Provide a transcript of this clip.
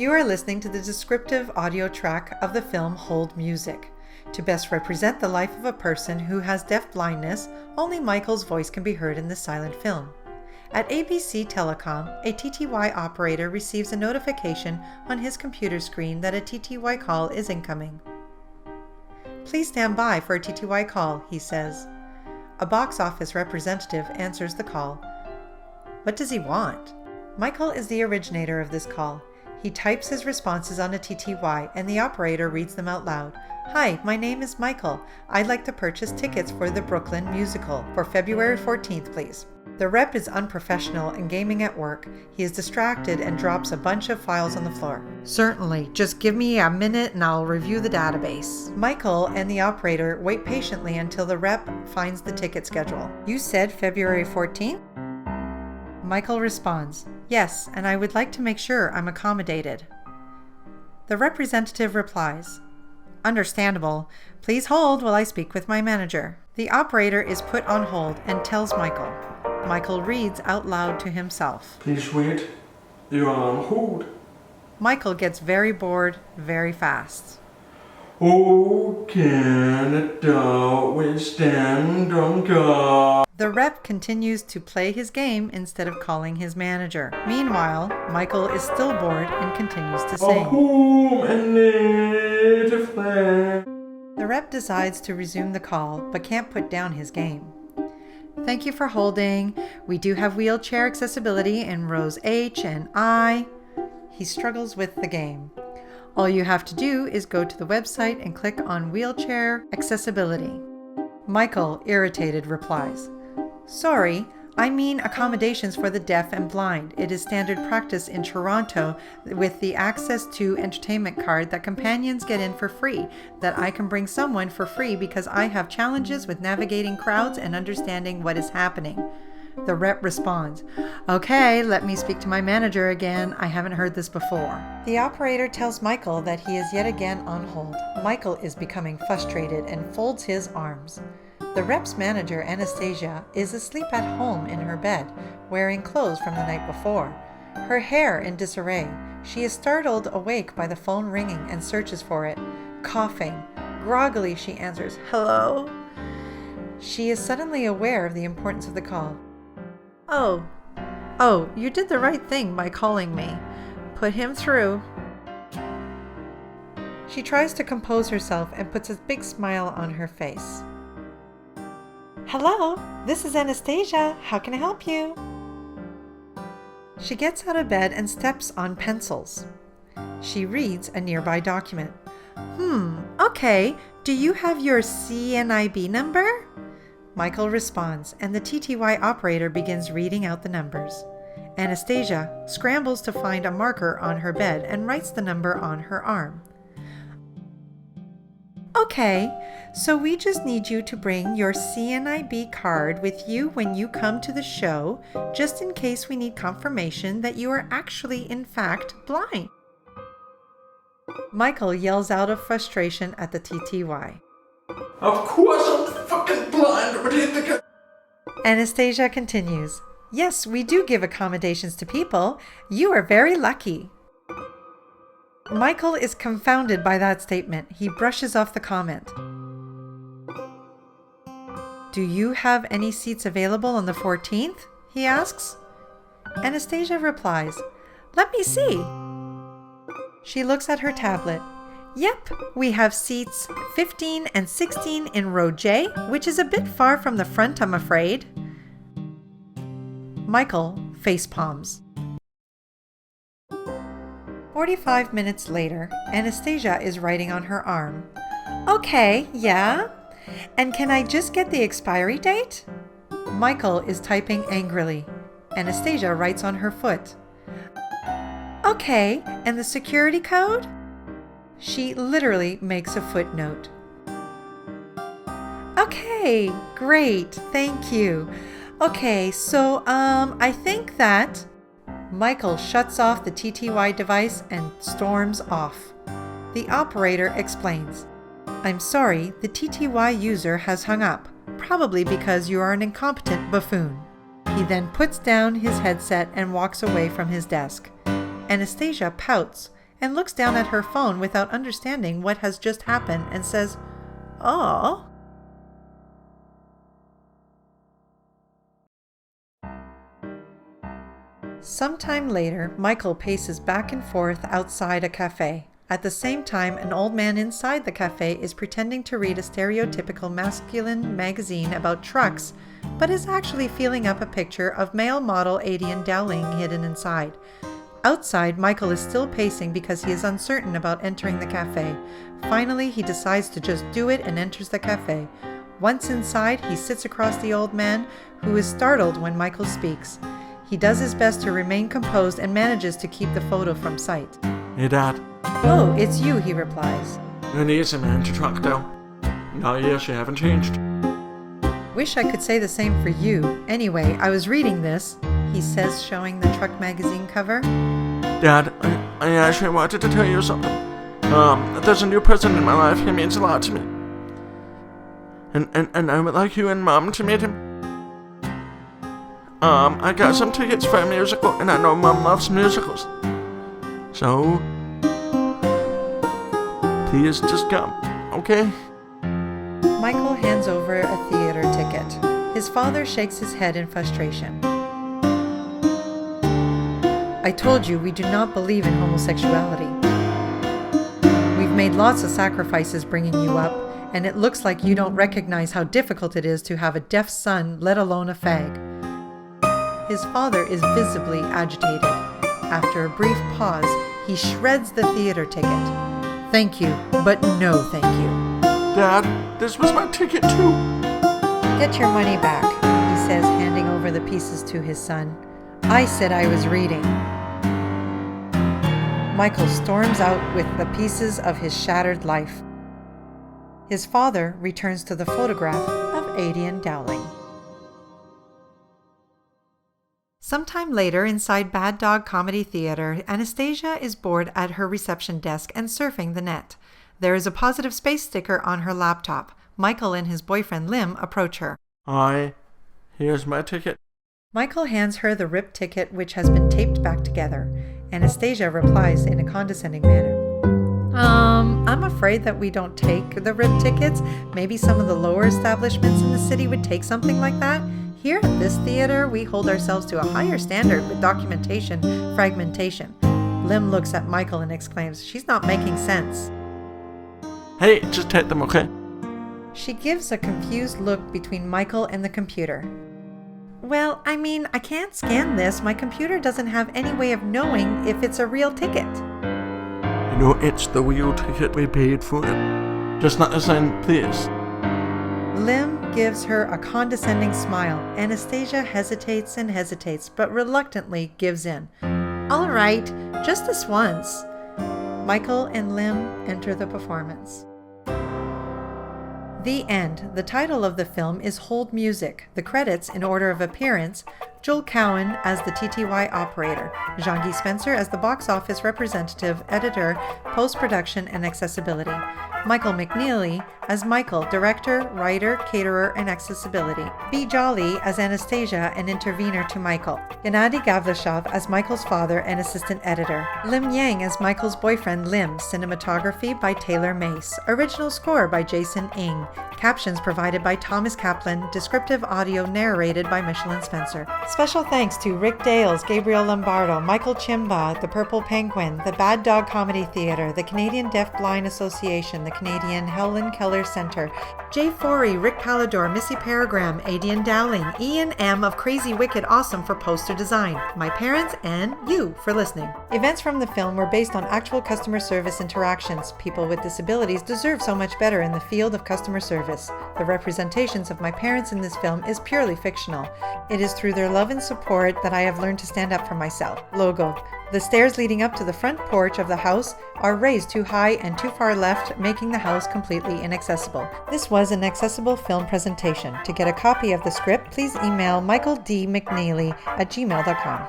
You are listening to the descriptive audio track of the film Hold Music. To best represent the life of a person who has deaf blindness, only Michael's voice can be heard in this silent film. At ABC Telecom, a TTY operator receives a notification on his computer screen that a TTY call is incoming. "Please stand by for a TTY call," he says. A box office representative answers the call. What does he want? Michael is the originator of this call. He types his responses on a TTY and the operator reads them out loud. "Hi, my name is Michael. I'd like to purchase tickets for the Brooklyn musical for February 14th, please." The rep is unprofessional and gaming at work. He is distracted and drops a bunch of files on the floor. "Certainly, just give me a minute and I'll review the database." Michael and the operator wait patiently until the rep finds the ticket schedule. "You said February 14th? Michael responds, "Yes, and I would like to make sure I'm accommodated." The representative replies, "Understandable. Please hold while I speak with my manager." The operator is put on hold and tells Michael. Michael reads out loud to himself. "Please wait. You are on hold." Michael gets very bored very fast. "Oh, Canada, we stand on guard." The rep continues to play his game instead of calling his manager. Meanwhile, Michael is still bored and continues to sing. Home and native land. The rep decides to resume the call, but can't put down his game. "Thank you for holding. We do have wheelchair accessibility in rows H and I." He struggles with the game. "All you have to do is go to the website and click on wheelchair accessibility." Michael, irritated, replies, "Sorry, I mean accommodations for the deaf and blind. It is standard practice in Toronto with the access to entertainment card that companions get in for free, that I can bring someone for free because I have challenges with navigating crowds and understanding what is happening." The rep responds, "Okay, let me speak to my manager again. I haven't heard this before." The operator tells Michael that he is yet again on hold. Michael is becoming frustrated and folds his arms. The rep's manager, Anastasia, is asleep at home in her bed, wearing clothes from the night before. Her hair in disarray. She is startled awake by the phone ringing and searches for it. Coughing. Groggily, she answers, "Hello?" She is suddenly aware of the importance of the call. Oh, you did the right thing by calling me. Put him through." She tries to compose herself and puts a big smile on her face. "Hello, this is Anastasia. How can I help you?" She gets out of bed and steps on pencils. She reads a nearby document. Okay. Do you have your CNIB number?" Michael responds, and the TTY operator begins reading out the numbers. Anastasia scrambles to find a marker on her bed and writes the number on her arm. "Okay, so we just need you to bring your CNIB card with you when you come to the show, just in case we need confirmation that you are actually, in fact, blind." Michael yells out of frustration at the TTY. "Of course I'm fucking blind, but hit the Anastasia continues, "Yes, we do give accommodations to people. You are very lucky." Michael is confounded by that statement. He brushes off the comment. "Do you have any seats available on the 14th? He asks. Anastasia replies, "Let me see." She looks at her tablet. "Yep, we have seats 15 and 16 in row J, which is a bit far from the front, I'm afraid." Michael facepalms. 45 minutes later, Anastasia is writing on her arm. "Okay, yeah? And can I just get the expiry date?" Michael is typing angrily. Anastasia writes on her foot. "Okay, and the security code?" She literally makes a footnote. "Okay, great, thank you. Okay, so, I think that..." Michael shuts off the TTY device and storms off. The operator explains, "I'm sorry, the TTY user has hung up, probably because you are an incompetent buffoon." He then puts down his headset and walks away from his desk. Anastasia pouts and looks down at her phone without understanding what has just happened and says, "Oh." Sometime later, Michael paces back and forth outside a cafe. At the same time, an old man inside the cafe is pretending to read a stereotypical masculine magazine about trucks, but is actually feeling up a picture of male model Adian Dowling hidden inside. Outside, Michael is still pacing because he is uncertain about entering the cafe. Finally, he decides to just do it and enters the cafe. Once inside, he sits across the old man, who is startled when Michael speaks. He does his best to remain composed and manages to keep the photo from sight. Hey, Dad. "Oh, it's you," he replies. An easy man to track down. No, yes, you haven't changed. "Wish I could say the same for you. Anyway, I was reading this," he says, showing the truck magazine cover. Dad, I actually wanted to tell you something. There's a new person in my life. He means a lot to me. And I would like you and Mom to meet him. I got some tickets for a musical, and I know Mom loves musicals. So, please just come, okay?" Michael hands over a theater ticket. His father shakes his head in frustration. "I told you we do not believe in homosexuality. We've made lots of sacrifices bringing you up, and it looks like you don't recognize how difficult it is to have a deaf son, let alone a fag." His father is visibly agitated. After a brief pause, he shreds the theater ticket. "Thank you, but no thank you." Dad, this was my ticket too. "Get your money back," he says, handing over the pieces to his son. "I said I was reading." Michael storms out with the pieces of his shattered life. His father returns to the photograph of Adian Dowling. Sometime later, inside Bad Dog Comedy Theater, Anastasia is bored at her reception desk and surfing the net. There is a positive space sticker on her laptop. Michael and his boyfriend Lim approach her. "Hi, here's my ticket." Michael hands her the ripped ticket, which has been taped back together. Anastasia replies in a condescending manner. I'm afraid that we don't take the ripped tickets. Maybe some of the lower establishments in the city would take something like that. Here at this theater, we hold ourselves to a higher standard with documentation fragmentation." Lim looks at Michael and exclaims, "She's not making sense." "Hey, just take them, okay?" She gives a confused look between Michael and the computer. "Well, I mean, I can't scan this. My computer doesn't have any way of knowing if it's a real ticket." "You know, it's the real ticket. We paid for it. Just not the same, please." Lim gives her a condescending smile. Anastasia hesitates and hesitates, but reluctantly gives in. "All right, just this once." Michael and Lim enter the performance. The end. The title of the film is Hold Music. The credits, in order of appearance: Joel Cowan as the TTY operator, Micheline Spencer as the box office representative, editor, post-production, and accessibility, Michael McNeely as Michael, director, writer, caterer, and accessibility, B. Jolly as Anastasia, an intervener to Michael, Gennady Gavlashov as Michael's father and assistant editor, Lim Yang as Michael's boyfriend Lim, cinematography by Taylor Mace, original score by Jason Ng, captions provided by Thomas Kaplan, descriptive audio narrated by Micheline Spencer. Special thanks to Rick Dales, Gabriel Lombardo, Michael Chimba, The Purple Penguin, the Bad Dog Comedy Theater, the Canadian Deaf Blind Association, the Canadian Helen Keller Center, Jay Forey, Rick Pallador, Missy Paragram, Adian Dowling, Ian M. of Crazy Wicked Awesome for poster design, my parents, and you for listening. Events from the film were based on actual customer service interactions. People with disabilities deserve so much better in the field of customer service. The representations of my parents in this film is purely fictional. It is through their love and support that I have learned to stand up for myself. Logo. The stairs leading up to the front porch of the house are raised too high and too far left, making the house completely inaccessible. This was an accessible film presentation. To get a copy of the script, please email michaeldmcneely@gmail.com.